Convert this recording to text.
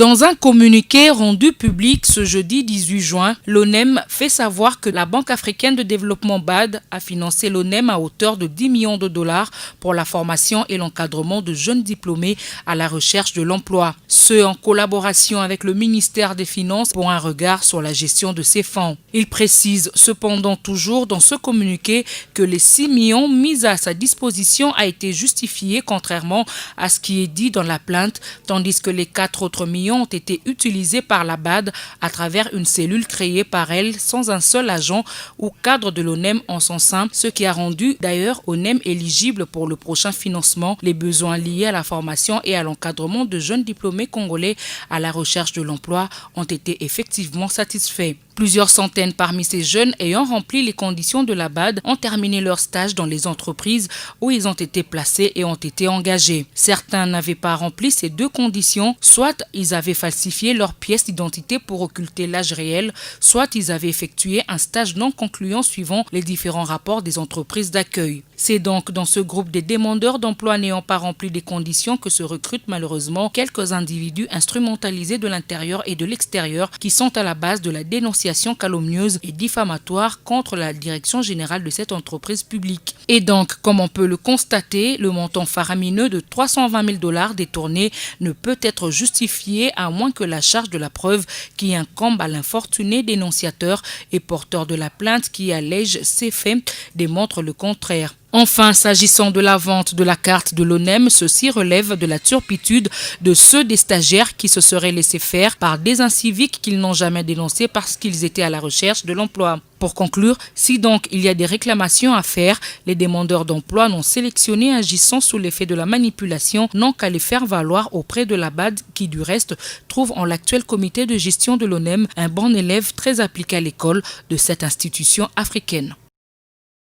Dans un communiqué rendu public ce jeudi 18 juin, l'ONEM fait savoir que la Banque africaine de développement BAD a financé l'ONEM à hauteur de 10 millions de dollars pour la formation et l'encadrement de jeunes diplômés à la recherche de l'emploi. Ce en collaboration avec le ministère des Finances pour un regard sur la gestion de ces fonds. Il précise cependant toujours dans ce communiqué que les 6 millions mis à sa disposition a été justifié contrairement à ce qui est dit dans la plainte, tandis que les 4 autres millions ont été utilisés par la BAD à travers une cellule créée par elle sans un seul agent ou cadre de l'ONEM en son sein, ce qui a rendu d'ailleurs ONEM éligible pour le prochain financement. Les besoins liés à la formation et à l'encadrement de jeunes diplômés congolais à la recherche de l'emploi ont été effectivement satisfaits. Plusieurs centaines parmi ces jeunes ayant rempli les conditions de la BAD ont terminé leur stage dans les entreprises où ils ont été placés et ont été engagés. Certains n'avaient pas rempli ces deux conditions, soit ils avaient falsifié leurs pièces d'identité pour occulter l'âge réel, soit ils avaient effectué un stage non concluant suivant les différents rapports des entreprises d'accueil. C'est donc dans ce groupe des demandeurs d'emploi n'ayant pas rempli des conditions que se recrutent malheureusement quelques individus instrumentalisés de l'intérieur et de l'extérieur qui sont à la base de la dénonciation calomnieuse et diffamatoire contre la direction générale de cette entreprise publique. Et donc, comme on peut le constater, le montant faramineux de 320 000 dollars détournés ne peut être justifié à moins que la charge de la preuve qui incombe à l'infortuné dénonciateur et porteur de la plainte qui allège ces faits démontre le contraire. Enfin, s'agissant de la vente de la carte de l'ONEM, ceci relève de la turpitude de ceux des stagiaires qui se seraient laissés faire par des inciviques qu'ils n'ont jamais dénoncés parce qu'ils étaient à la recherche de l'emploi. Pour conclure, si donc il y a des réclamations à faire, les demandeurs d'emploi non sélectionnés agissant sous l'effet de la manipulation n'ont qu'à les faire valoir auprès de la BAD qui du reste trouve en l'actuel comité de gestion de l'ONEM un bon élève très appliqué à l'école de cette institution africaine.